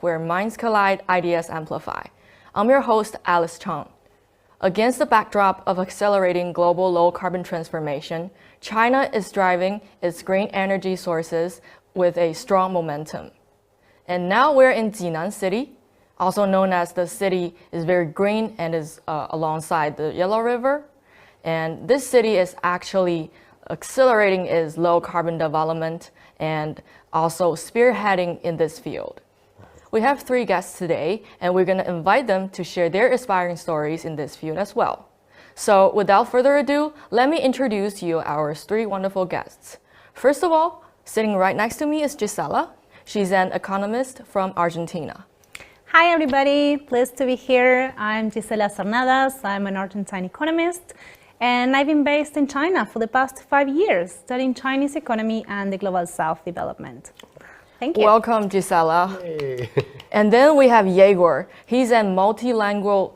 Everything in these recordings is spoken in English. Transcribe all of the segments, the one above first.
where minds collide, ideas amplify. I'm your host, Alice Chang. Against the backdrop of accelerating global low-carbon transformation, China is driving its green energy sources with a strong momentum. And now we're in Jinan City, also known as the city is very green and is alongside the Yellow River. And this city is actually accelerating its low-carbon development and also spearheading in this field. We have 3 guests today, and we're going to invite them to share their inspiring stories in this field as well. So without further ado, let me introduce to you our 3 wonderful guests. First of all, sitting right next to me is Gisela. She's an economist from Argentina. Hi everybody, pleased to be here. I'm Gisela Cernadas. I'm an Argentine economist, and I've been based in China for the past 5 years, studying Chinese economy and the Global South development. Thank you. Welcome, Gisela. Hey. And then we have Iegor. He's a multilingual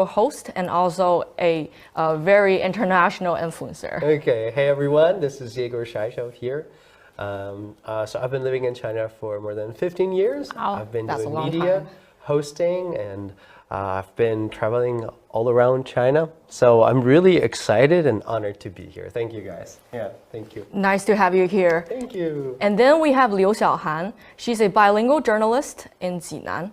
host and also a very international influencer. Okay, hey everyone, this is Iegor Shyshov here. So I've been living in China for more than 15 years. Oh, I've been that's doing a long media, time. hosting, and I've been traveling all around China. So I'm really excited and honored to be here. Thank you guys. Yeah, thank you. Nice to have you here. Thank you. And then we have Liu Xiaohan. She's a bilingual journalist in Jinan.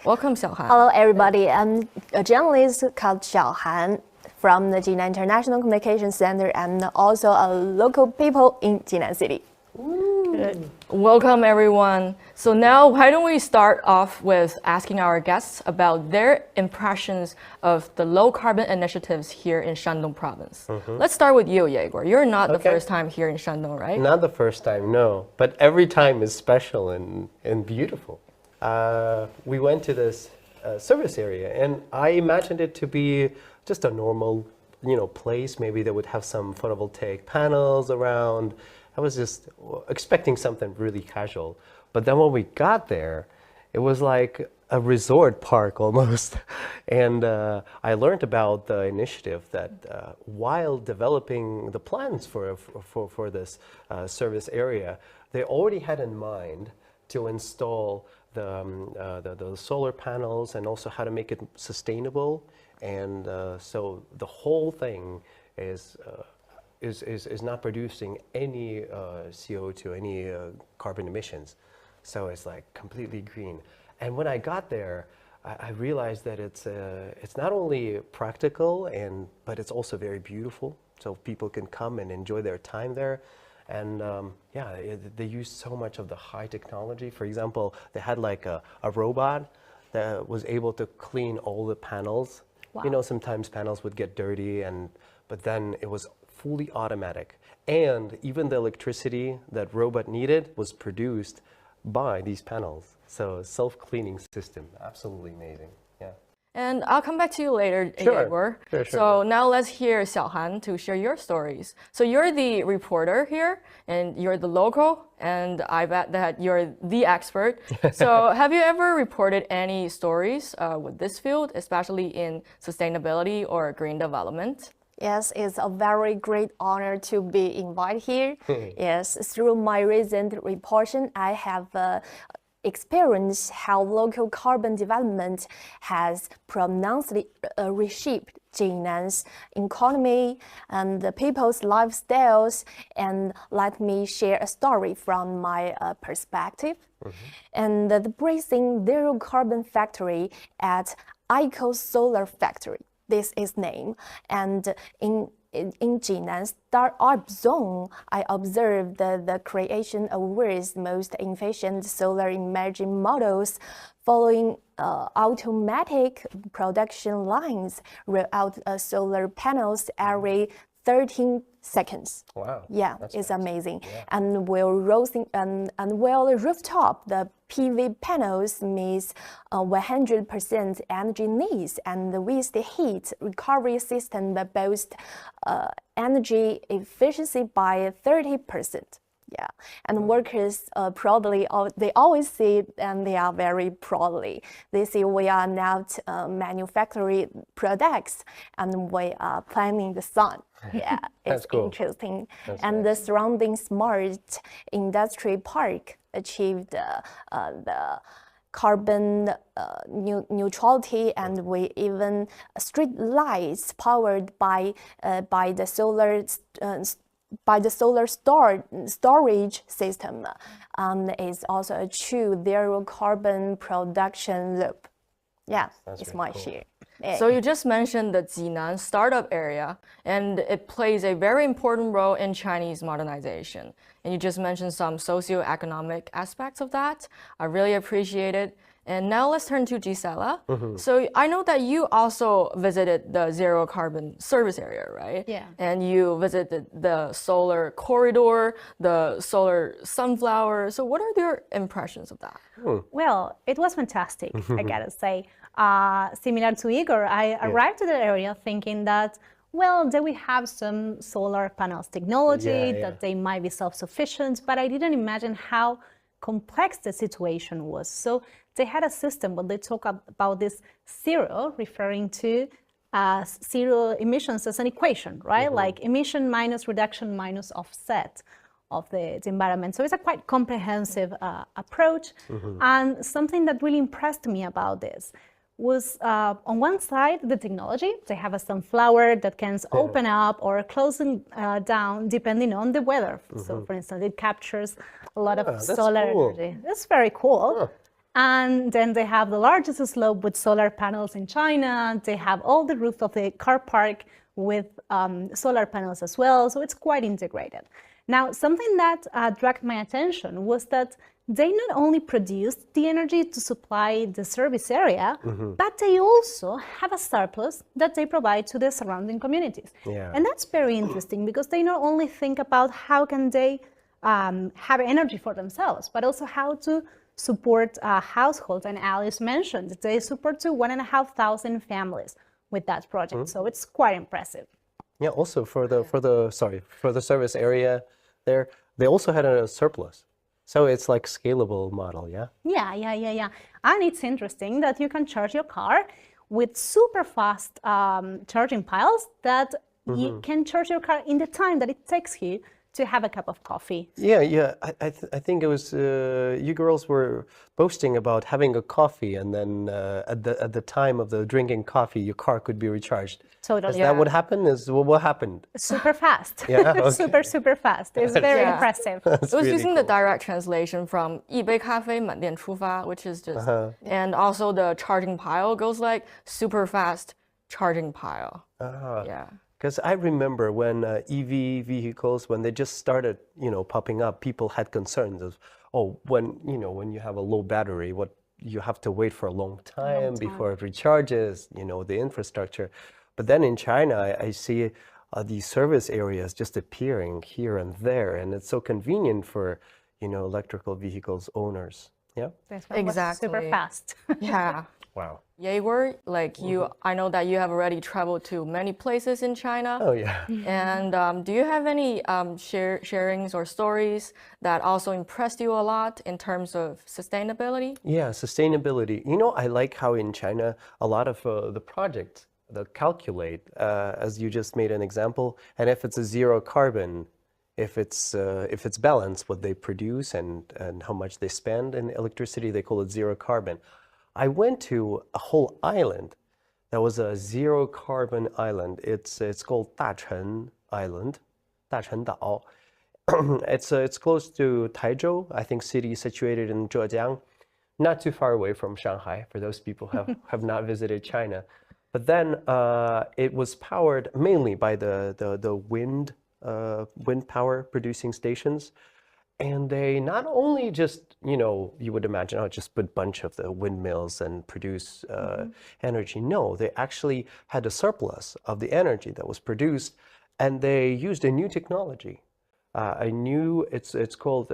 Welcome, Xiaohan. Hello, everybody. I'm a journalist called Xiaohan from the Jinan International Communication Center and also a local people in Jinan City. Good. Welcome, everyone. So now, why don't we start off with asking our guests about their impressions of the low-carbon initiatives here in Shandong province. Let's start with you, Iegor. You're not the first time here in Shandong, right? Not the first time, no. But every time is special and beautiful. We went to this service area, and I imagined it to be just a normal, place. Maybe they would have some photovoltaic panels around. I was just expecting something really casual. But then when we got there, it was like a resort park almost. And I learned about the initiative that while developing the plans for this service area, they already had in mind to install the solar panels and also how to make it sustainable. And so the whole thing is not producing any CO2, any carbon emissions. So it's like completely green. And when I got there, I realized that it's not only practical, but it's also very beautiful. So people can come and enjoy their time there. And they use so much of the high technology. For example, they had like a robot that was able to clean all the panels. Wow. Sometimes panels would get dirty, but then it was fully automatic. And even the electricity that robot needed was produced by these panels. So self-cleaning system, absolutely amazing. Yeah. And I'll come back to you later, Sure. Iegor. Sure. So now let's hear Xiaohan to share your stories. So you're the reporter here, and you're the local, and I bet that you're the expert. So have you ever reported any stories with this field, especially in sustainability or green development? Yes, it's a very great honor to be invited here. Yes, through my recent reporting, I have experienced how local carbon development has profoundly reshaped Jinan's economy and the people's lifestyles. And let me share a story from my perspective. And the breathing zero carbon factory at Eco Solar Factory. This is name. And in Jinan's startup zone, I observed the creation of world's most efficient solar emerging models following automatic production lines roll out solar panels every 13 seconds. Wow. Yeah, that's it's fast. amazing. Yeah. And while the rooftop, the PV panels meets 100% energy needs, and with the heat recovery system that boasts energy efficiency by 30%. Yeah, and workers proudly, they always say, and they are very proudly, they say we are not manufacturing products, and we are planting the sun. Yeah, it's cool. interesting. That's and nice. the surrounding smart industry park achieved the carbon neutrality, and we even street lights powered by the solar storage system is also a true zero carbon production loop. Yeah, That's it's really my cool. share. So you just mentioned the Jinan startup area, and it plays a very important role in Chinese modernization. And you just mentioned some socioeconomic aspects of that. I really appreciate it. And now let's turn to Gisela. So I know that you also visited the zero carbon service area, right? Yeah. And you visited the solar corridor, the solar sunflower. So what are your impressions of that? Well, it was fantastic, I gotta say. Similar to Igor, I arrived to the area thinking that, well, they will have some solar panels technology, that they might be self-sufficient, but I didn't imagine how complex the situation was. So they had a system where they talk about this zero, referring to zero emissions as an equation, right? Like emission minus reduction minus offset of the environment. So it's a quite comprehensive approach. And something that really impressed me about this was on one side, the technology. They have a sunflower that can open up or closing down depending on the weather. So for instance, it captures a lot of solar energy. That's very cool. And then they have the largest slope with solar panels in China. They have all the roof of the car park with solar panels as well. So it's quite integrated. Now, something that dragged my attention was that they not only produced the energy to supply the service area, but they also have a surplus that they provide to the surrounding communities. And that's very interesting because they not only think about how can they have energy for themselves, but also how to support households. And Alice mentioned that they support to 1,500 families with that project. So it's quite impressive. Yeah, also for the service area there, they also had a surplus. So it's like scalable model, yeah? Yeah. And it's interesting that you can charge your car with super fast charging piles that you can charge your car in the time that it takes you to have a cup of coffee. Yeah. I think it was you girls were boasting about having a coffee, and then at the time of the drinking coffee, your car could be recharged. Totally. Is that what happened? What happened? Super fast. Yeah, okay. super fast. It's very impressive. It was really using the cool. direct translation from 一杯咖啡满店出发, which is just, and also the charging pile goes like super fast charging pile. Yeah. Because I remember when EV vehicles, when they just started, popping up, people had concerns of, when you have a low battery, you have to wait for a long time before it recharges, the infrastructure. But then in China, I see these service areas just appearing here and there, and it's so convenient for, electrical vehicles owners. Yeah. This one was super fast. Yeah. Wow. Iegor, like I know that you have already traveled to many places in China. Oh, yeah. And do you have any sharings or stories that also impressed you a lot in terms of sustainability? Yeah, sustainability. I like how in China, a lot of the projects that calculate, as you just made an example, and if it's a zero carbon, if it's balanced, what they produce and how much they spend in electricity, they call it zero carbon. I went to a whole island that was a zero carbon island. It's called Dachen Island, Dachen Dao. It's close to Taizhou, I think city situated in Zhejiang, not too far away from Shanghai for those people who have not visited China. But then it was powered mainly by the wind power producing stations. And they not only just, you would imagine, just put a bunch of the windmills and produce energy. No, they actually had a surplus of the energy that was produced, and they used a new technology. It's called,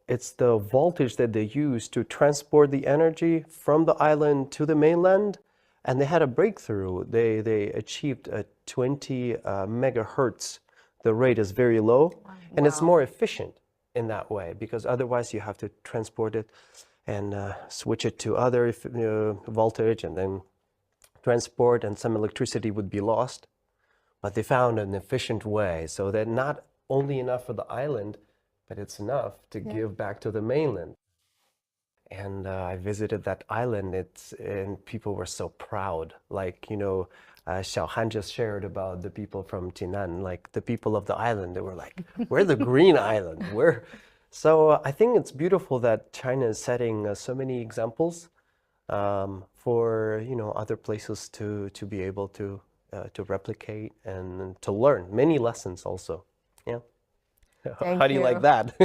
it's the voltage that they use to transport the energy from the island to the mainland. And they had a breakthrough. They achieved a 20 megahertz. The rate is very low, and it's more efficient in that way, because otherwise you have to transport it and switch it to other voltage and then transport, and some electricity would be lost. But they found an efficient way, so that not only enough for the island, but it's enough to give back to the mainland. And I visited that island. And people were so proud. Like, Xiaohan just shared about the people from Jinan, like the people of the island. They were like, "We're the green island. We're." So I think it's beautiful that China is setting so many examples for other places to be able to replicate and to learn many lessons also. Yeah. How do you like that?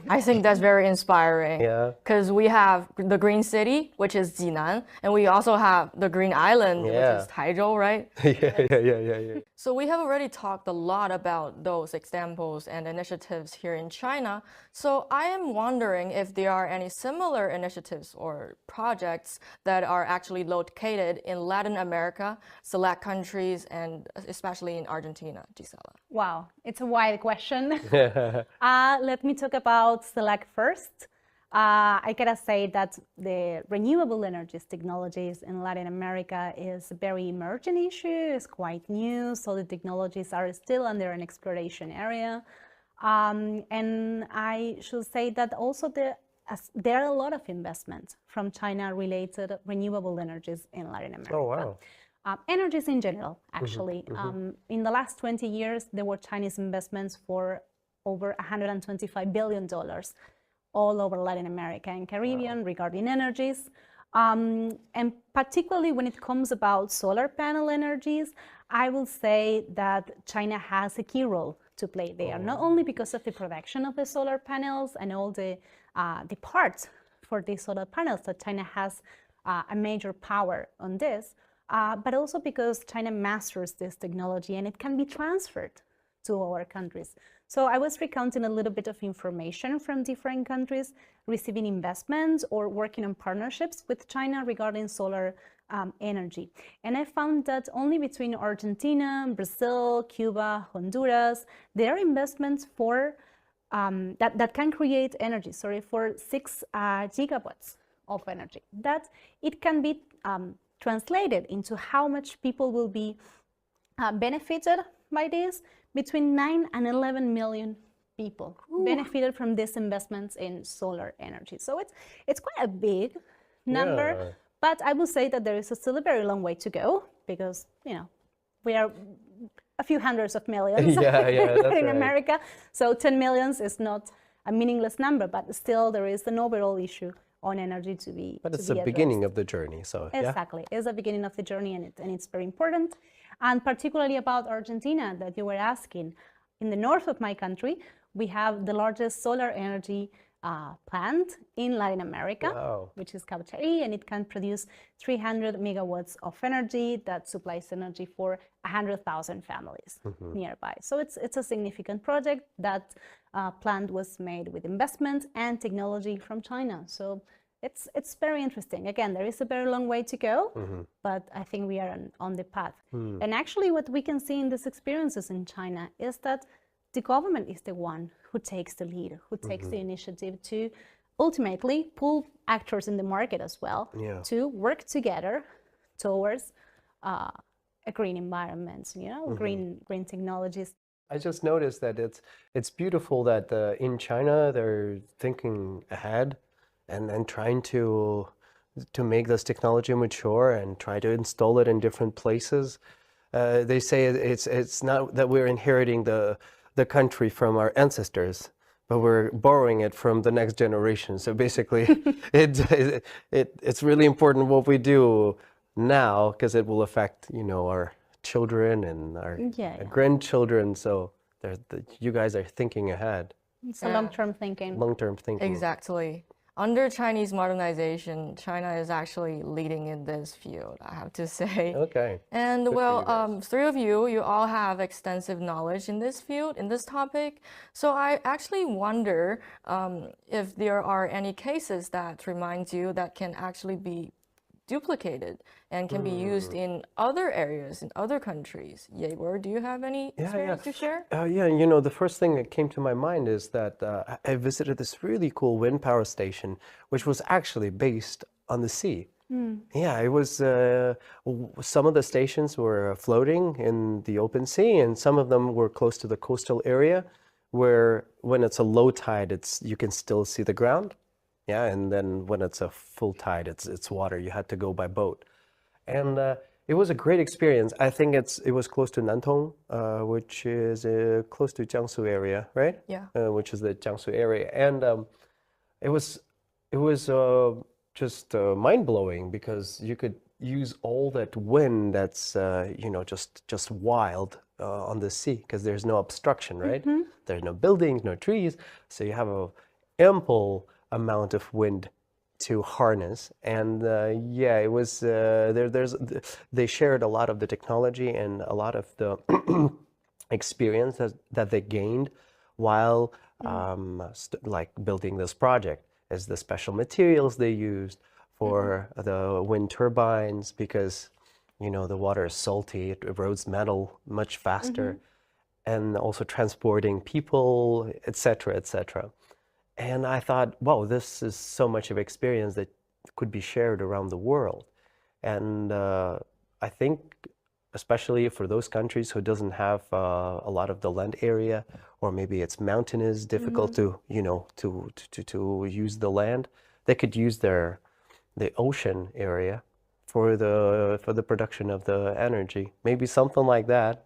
I think that's very inspiring. Yeah. Because we have the green city, which is Jinan, and we also have the green island, which is Taizhou, right? Yeah. So we have already talked a lot about those examples and initiatives here in China. So I am wondering if there are any similar initiatives or projects that are actually located in Latin America, CELAC countries, and especially in Argentina, Gisela. Wow, it's a wide question. Let me talk about CELAC first. I gotta say that the renewable energies technologies in Latin America is a very emerging issue. It's quite new, so the technologies are still under an exploration area. And I should say that also there are a lot of investments from China-related renewable energies in Latin America. Oh, wow. Energies in general, actually. In the last 20 years, there were Chinese investments for over $125 billion all over Latin America and Caribbean regarding energies. And particularly when it comes about solar panel energies, I will say that China has a key role to play there, not only because of the production of the solar panels and all the parts for these solar panels that China has a major power on this, but also because China masters this technology and it can be transferred to our countries. So I was recounting a little bit of information from different countries receiving investments or working on partnerships with China regarding solar energy. And I found that only between Argentina, Brazil, Cuba, Honduras, there are investments for that can create energy, for 6 gigawatts of energy. That it can be translated into how much people will be benefited by this. Between 9 and 11 million people benefited from these investments in solar energy. So it's quite a big number, but I will say that there is still a very long way to go because, we are a few hundreds of millions in America. So 10 millions is not a meaningless number, but still there is an overall issue on energy to be But it's the beginning of the journey, so exactly. It's the beginning of the journey and it's very important. And particularly about Argentina that you were asking. In the north of my country, we have the largest solar energy plant in Latin America, which is Caucharí, and it can produce 300 megawatts of energy that supplies energy for 100,000 families nearby. So it's a significant project. That plant was made with investment and technology from China. So it's very interesting. Again, there is a very long way to go, but I think we are on the path. And actually what we can see in these experiences in China is that the government is the one who takes the lead, who takes the initiative to ultimately pull actors in the market as well to work together towards a green environment, green technologies. I just noticed that it's beautiful that in China they're thinking ahead and trying to make this technology mature and try to install it in different places. They say it's not that we're inheriting the country from our ancestors, but we're borrowing it from the next generation. So basically, it's really important what we do now because it will affect our children and our grandchildren. So you guys are thinking ahead. It's a long-term thinking. Long-term thinking. Exactly. Under Chinese modernization, China is actually leading in this field, I have to say. Okay. And three of you all have extensive knowledge in this field, in this topic. So I actually wonder if there are any cases that remind you that can actually be duplicated and can be used in other areas, in other countries. Iegor, do you have any experience to share? The first thing that came to my mind is that I visited this really cool wind power station, which was actually based on the sea. Yeah, it was, some of the stations were floating in the open sea, and some of them were close to the coastal area, where when it's a low tide, you can still see the ground. Yeah, and then when it's a full tide, it's water. You had to go by boat, and it was a great experience. I think it was close to Nantong, which is close to Jiangsu area, right? Yeah. Which is the Jiangsu area, and it was just mind blowing because you could use all that wind that's just wild on the sea because there's no obstruction, right? There's no buildings, no trees, so you have a ample amount of wind to harness. And yeah, it was they shared a lot of the technology and a lot of the experience that they gained while like building this project, as the special materials they used for the wind turbines, because the water is salty, it erodes metal much faster, and also transporting people, etc., etc. And I thought, wow, this is so much of experience that could be shared around the world. And I think, especially for those countries who doesn't have a lot of the land area, or maybe it's mountainous, difficult to use the land, they could use the ocean area for the production of the energy. Maybe something like that.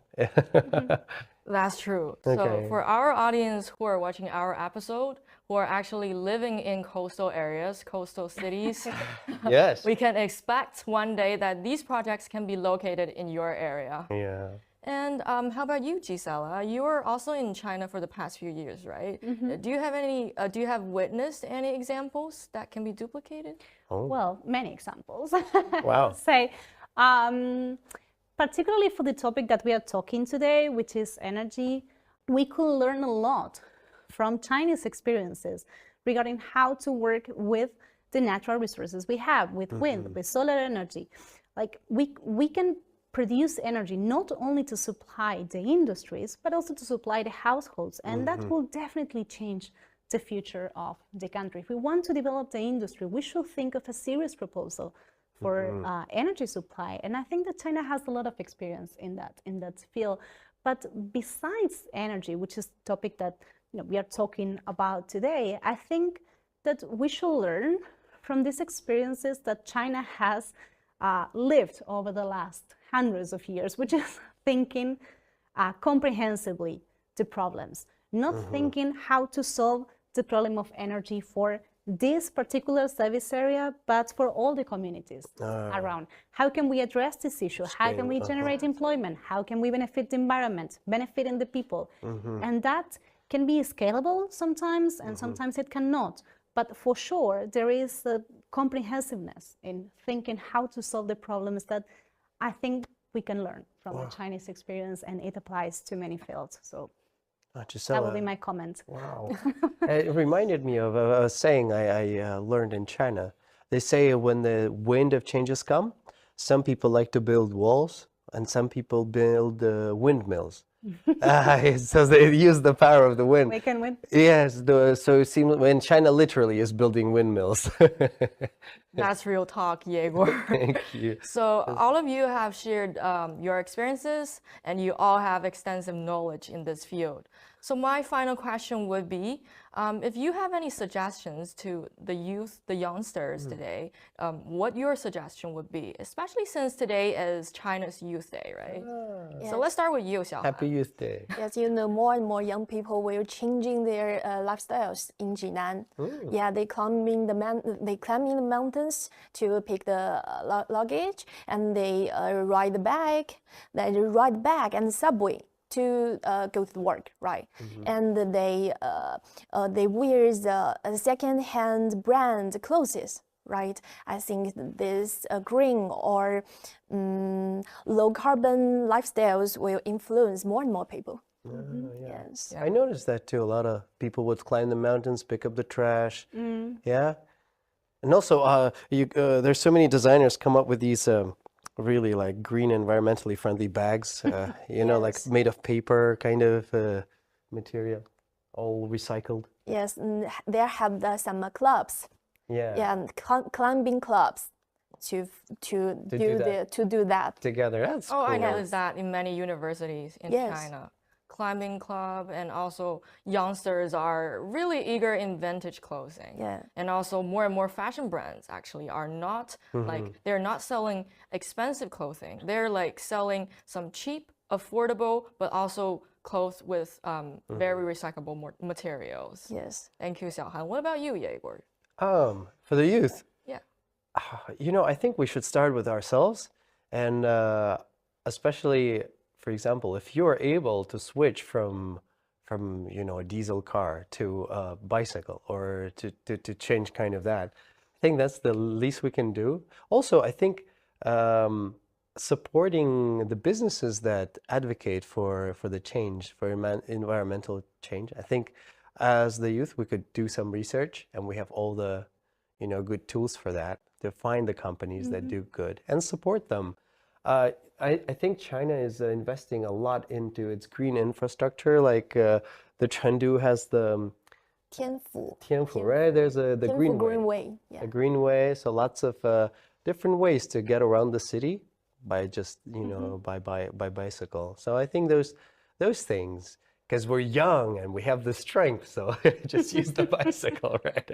That's true. Okay. So for our audience who are watching our episode, who are actually living in coastal areas, coastal cities, Yes. we can expect one day that these projects can be located in your area. Yeah. And how about you, Gisela? You were also in China for the past few years, right? Do you have witnessed any examples that can be duplicated? Oh. Well, many examples. Wow. Say, particularly for the topic that we are talking today, which is energy, we could learn a lot from Chinese experiences regarding how to work with the natural resources we have, with wind, with solar energy. Like we can produce energy not only to supply the industries, but also to supply the households. And that will definitely change the future of the country. If we want to develop the industry, we should think of a serious proposal for energy supply. And I think that China has a lot of experience in that field. But besides energy, which is the topic that we are talking about today, I think that we should learn from these experiences that China has lived over the last hundreds of years, which is thinking comprehensively the problems, not thinking how to solve the problem of energy for this particular service area, but for all the communities around. How can we address this issue? How can we generate employment? How can we benefit the environment, benefiting the people? And that can be scalable sometimes, and sometimes it cannot. But for sure, there is a comprehensiveness in thinking how to solve the problems that I think we can learn from the Chinese experience, and it applies to many fields. So Gisela, that will be my comment. Wow. It reminded me of a saying I learned in China. They say when the wind of changes come, some people like to build walls and some people build windmills. So they use the power of the wind. We can win. Yes, so it seems when China literally is building windmills. That's real talk, Iegor. Thank you. So all of you have shared your experiences, and you all have extensive knowledge in this field. So my final question would be, if you have any suggestions to the youth, the youngsters today, what your suggestion would be, especially since today is China's Youth Day, right? So let's start with Liu Xiaohan. Happy Youth Day. Yes, more and more young people will changing their lifestyles in Jinan. Yeah, they climbing the mountains to pick the luggage, and they ride back and subway to go to work, right? And they wear the second-hand brand clothes, right? I think this green or low carbon lifestyles will influence more and more people. Yes. I noticed that too. A lot of people would climb the mountains, pick up the trash. Yeah. And also, there's so many designers come up with these really like green, environmentally friendly bags, like made of paper kind of material, all recycled. Yes, there have some clubs. Yeah, climbing clubs to do that together. That's cool. I noticed that in many universities in China. climbing club, and also youngsters are really eager in vintage clothing. Yeah. And also more and more fashion brands actually are not like, they're not selling expensive clothing. They're like selling some cheap, affordable, but also clothes with very recyclable materials. Yes. Thank you, Xiaohan. What about you, Iegor? For the youth, Yeah. I think we should start with ourselves, and especially, for example, if you're able to switch from a diesel car to a bicycle, or to change kind of that, I think that's the least we can do. Also, I think supporting the businesses that advocate for the change, for environmental change. I think as the youth, we could do some research, and we have all the good tools for that, to find the companies that do good and support them. I think China is investing a lot into its green infrastructure. Like the Chengdu has the Tianfu, right? There's the Tianfu Greenway. Yeah. A greenway. So lots of different ways to get around the city by just by bicycle. So I think those things. Because we're young and we have the strength, so just use the bicycle, right?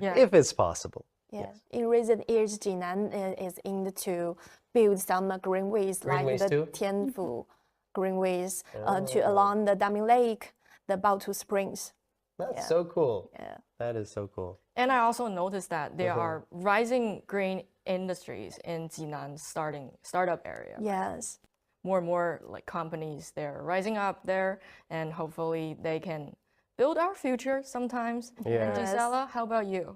Yeah. If it's possible. Yeah. In recent years, Jinan is in to build some greenways like Greenways the too? Tianfu greenways to along the Daming Lake, the Baotu Springs. That's so cool. Yeah. That is so cool. And I also noticed that there are rising green industries in Jinan's startup area. Yes. More and more like companies, they're rising up there, and hopefully they can build our future sometimes. Yeah. And Gisela, how about you?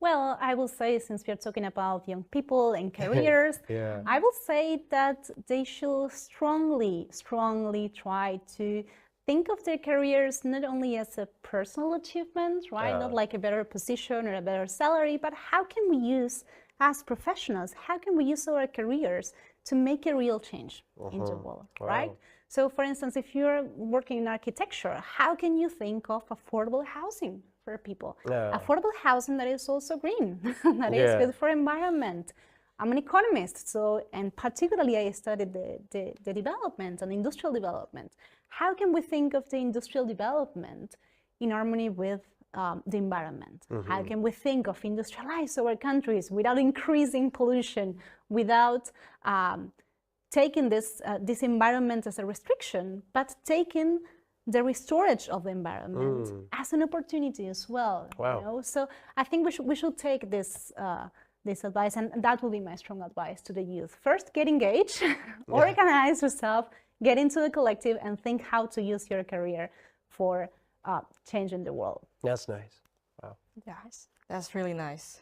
Well, I will say, since we are talking about young people and careers, Yeah. I will say that they should strongly try to think of their careers not only as a personal achievement, right? Not like a better position or a better salary, but how can we use, as professionals, how can we use our careers to make a real change in the world, right? So for instance, if you're working in architecture, how can you think of affordable housing for people? Affordable housing that is also green, that is good for environment. I'm an economist, so, and particularly I studied the development and industrial development. How can we think of the industrial development in harmony with the environment? How can we think of industrialize our countries without increasing pollution, without taking this environment as a restriction, but taking the restorage of the environment as an opportunity as well? Wow. So I think we should take this advice, and that will be my strong advice to the youth. First, get engaged, organize yourself, get into the collective, and think how to use your career for changing the world. That's nice. Wow. Yes. That's really nice.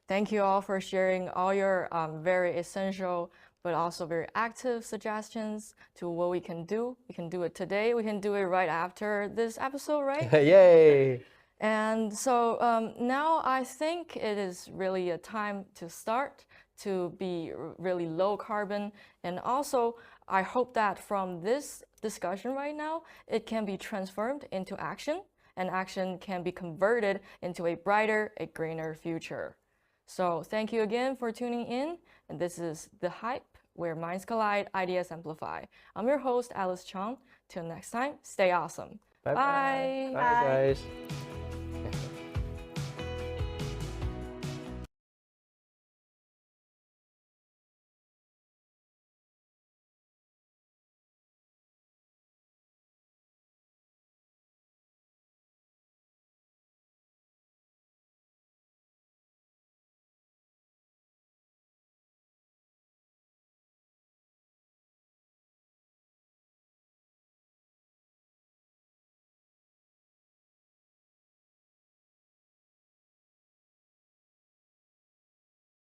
Thank you all for sharing all your very essential but also very active suggestions to what we can do. We can do it today. We can do it right after this episode, right? Yay! And so now I think it is really a time to start to be really low carbon. And also, I hope that from this discussion right now, it can be transformed into action, and action can be converted into a brighter, a greener future. So thank you again for tuning in. And this is The Hype, where minds collide, ideas amplify. I'm your host, Alice Chong. Till next time, stay awesome. Bye-bye. Bye, guys.